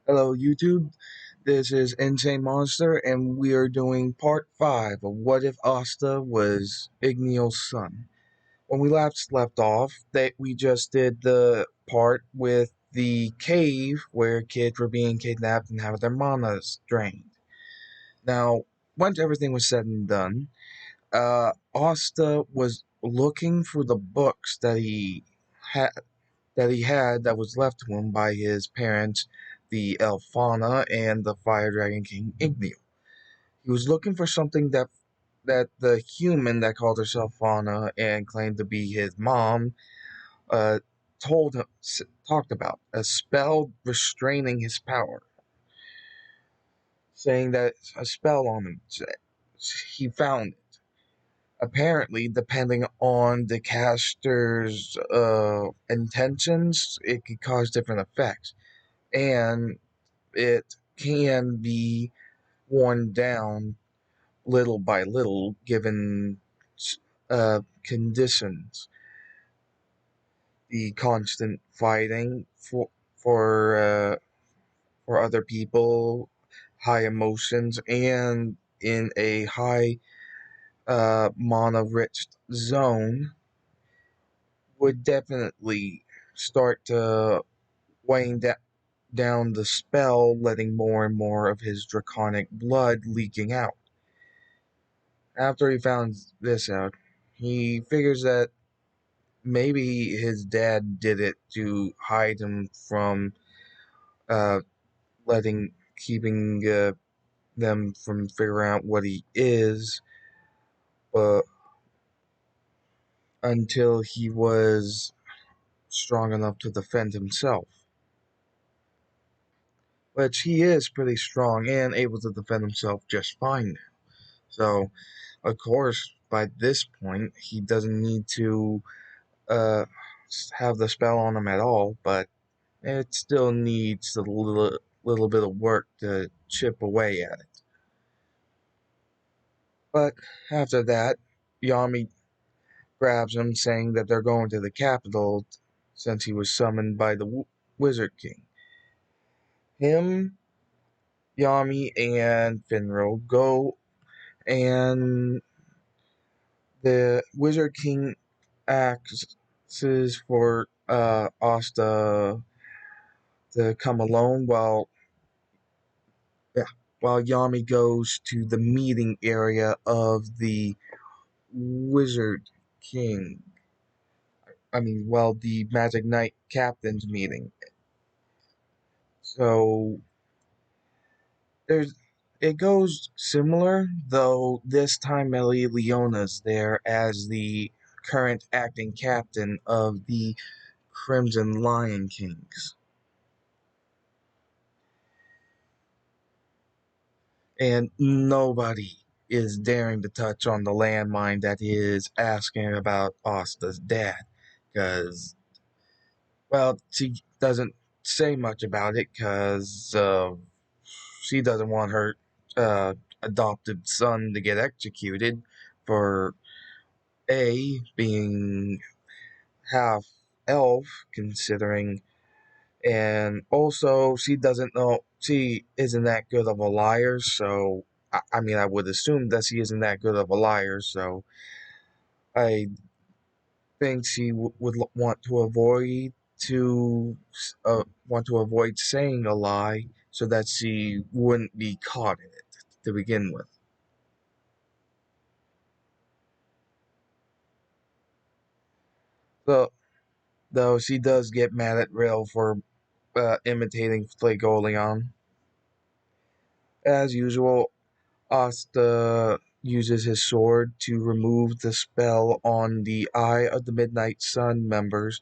Hello, YouTube. This is Insane Monster, and we are doing part 5 of What If Asta Was Igneel's Son. When we left off, we just did the part with the cave where kids were being kidnapped and having their manas drained. Now, once everything was said and done, Asta was looking for the books had that was left to him by his parents, the Elfana and the Fire Dragon King Igneel. He was looking for something that the human that called herself Fauna and claimed to be his mom uh, told him talked about a spell restraining his power, saying that a spell on him. He found it. Apparently, depending on the caster's intentions, it could cause different effects. And it can be worn down little by little given conditions. The constant fighting for other people, high emotions, and in a high mana rich zone would definitely start to weighing down the spell, letting more and more of his draconic blood leaking out. After he found this out, he figures that maybe his dad did it to hide him from uh, keeping them from figuring out what he is, but until he was strong enough to defend himself. Which he is pretty strong and able to defend himself just fine now. So, of course, by this point, he doesn't need to uh, have the spell on him at all, but it still needs a little bit of work to chip away at it. But after that, Yami grabs him, saying that they're going to the capital since he was summoned by the Wizard King. Him, Yami, and Finro go, and the Wizard King asks for Asta to come alone yeah, while Yami goes to the meeting area of the Wizard King. Well, the Magic Knight Captain's meeting. So there's it goes similar, though this time Melly Leona's there as the current acting captain of the Crimson Lion Kings. And nobody is daring to touch on the landmine that is asking about Asta's dad, because, well, she doesn't say much about it because she doesn't want her uh, adopted son to get executed for being half elf, considering, and also she doesn't know, she isn't that good of a liar, so I would assume that she isn't that good of a liar, so I think she would want to avoid saying a lie so that she wouldn't be caught in it to begin with. So, though she does get mad at Rail for imitating Flagoleon. As usual, Asta uses his sword to remove the spell on the Eye of the Midnight Sun members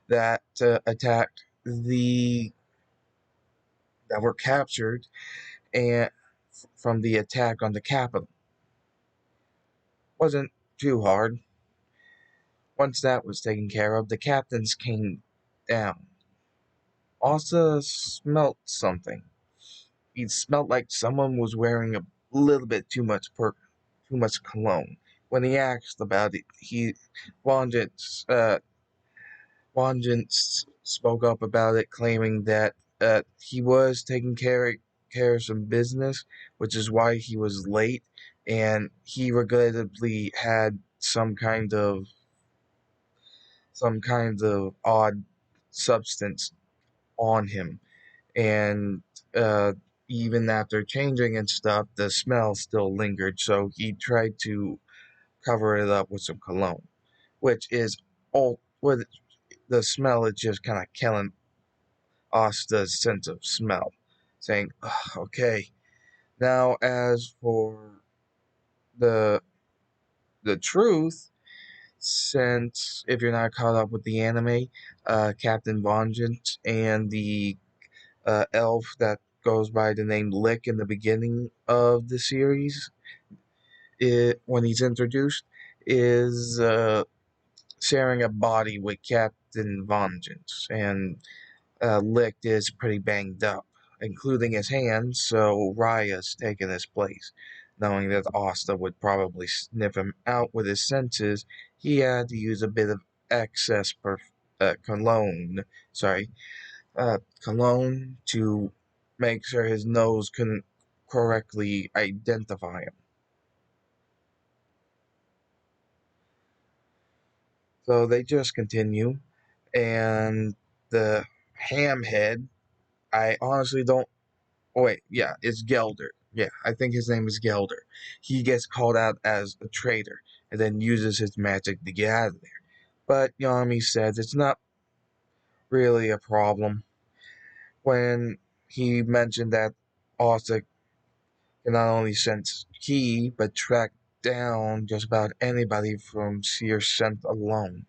that attacked that were captured and from the attack on the capital. Wasn't too hard. Once that was taken care of, the captains came down. Asta smelt something. He smelled like someone was wearing a little bit too much cologne. When he asked about it, Wanjant spoke up about it, claiming that he was taking care of some business, which is why he was late, and he regrettably had some kind of odd substance on him, and uh, even after changing and stuff, the smell still lingered. So he tried to cover it up with some cologne, which is all. With the smell is just kind of killing Asta's sense of smell, saying, "Ugh, okay." Now, as for the the truth, since if you're not caught up with the anime, Captain Vengeance and the elf that goes by the name Lick in the beginning of the series, when he's introduced, is sharing a body with Captain Vengeance, and Lick is pretty banged up, including his hands, so Raya's taken his place. Knowing that Asta would probably sniff him out with his senses, he had to use a bit of excess cologne, sorry, cologne to make sure his nose couldn't correctly identify him. So they just continue, and the hamhead, I honestly don't. Oh, wait, yeah, it's Gelder. Yeah, I think his name is Gelder. He gets called out as a traitor and then uses his magic to get out of there. But Yami says it's not really a problem when he mentioned that Asa can not only sense key, but track down just about anybody from sheer scent alone.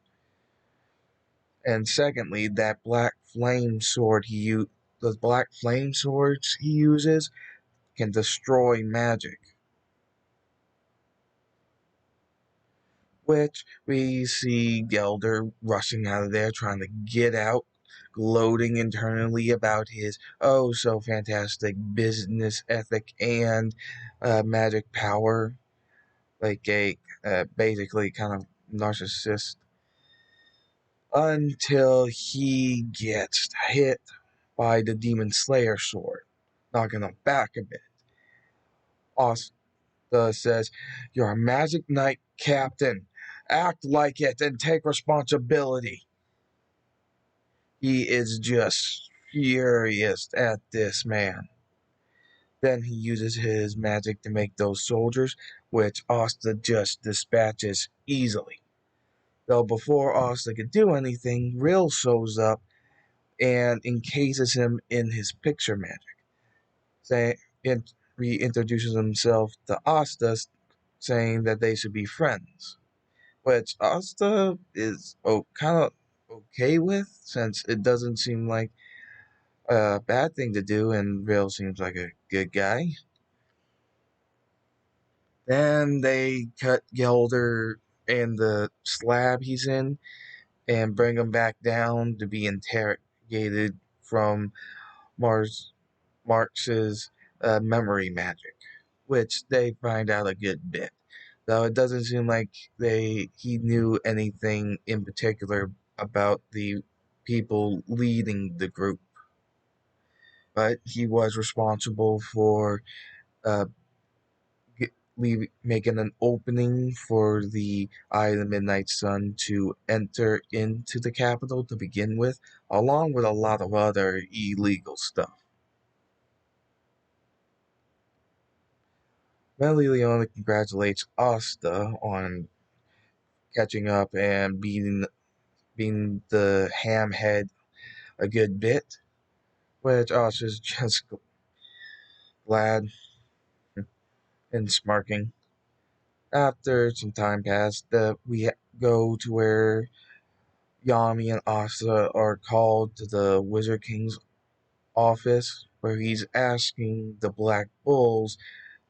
And secondly, that black flame sword the black flame swords he uses can destroy magic, which we see Gelder rushing out of there, trying to get out, gloating internally about his oh so fantastic business ethic and magic power, like a basically kind of narcissist, until he gets hit by the Demon Slayer sword, knocking him back a bit. Asta says, "You're a magic knight captain. Act like it and take responsibility." He is just furious at this man. Then he uses his magic to make those soldiers, which Asta just dispatches easily. Though before Asta could do anything, Rill shows up and encases him in his picture magic. Say, reintroduces himself to Asta, saying that they should be friends, which Asta is kind of okay with, since it doesn't seem like a bad thing to do, and Rail seems like a good guy. Then they cut Gelder and the slab he's in and bring him back down to be interrogated from Mars Marx's memory magic, which they find out a good bit. Though it doesn't seem like he knew anything in particular about the people leading the group, but he was responsible for uh, making an opening for the Eye of the Midnight Sun to enter into the capital to begin with, along with a lot of other illegal stuff. Leone congratulates Asta on catching up and beating the hamhead a good bit, which Asta's just glad and smirking. After some time passed, we go to where Yami and Asta are called to the Wizard King's office, where he's asking the Black Bulls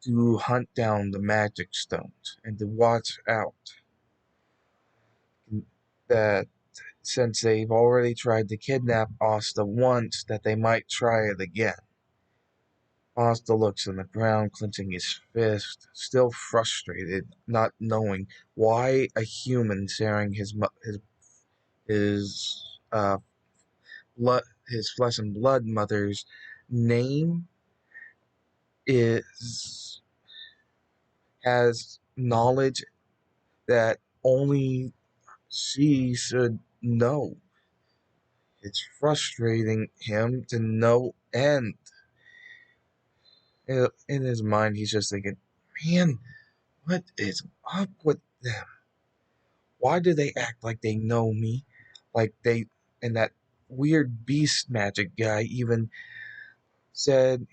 to hunt down the magic stones and to watch out that since they've already tried to kidnap Asta once, that they might try it again. Asta looks on the ground, clenching his fist, still frustrated, not knowing why a human sharing his blood his flesh and blood mother's name is has knowledge that only she should know. It's frustrating him to no end. In his mind, he's just thinking, man, what is up with them? Why do they act like they know me? Like they, and that weird beast magic guy even said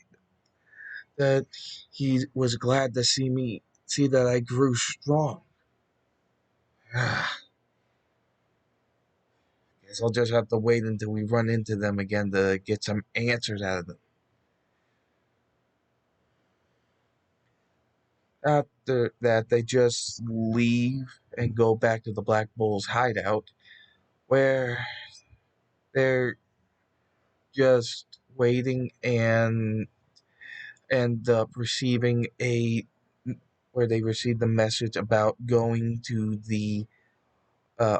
that he was glad to see that I grew strong. Guess I'll just have to wait until we run into them again to get some answers out of them. After that, they just leave and go back to the Black Bull's hideout, where they're just waiting and end up receiving a where they receive the message about going to the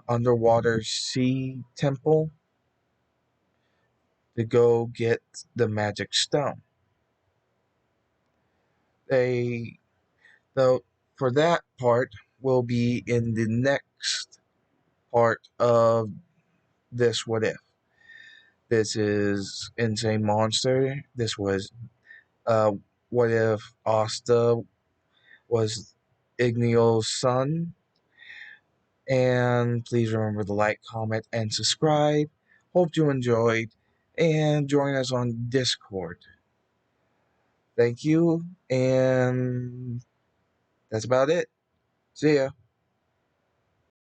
underwater sea temple to go get the magic stone. They though for that part will be in the next part of this what if. This is Insane Monster. This was uh what if Asta was Igneel's son. And please remember to like, comment, and subscribe. Hope you enjoyed. And join us on Discord. Thank you. And that's about it. See ya.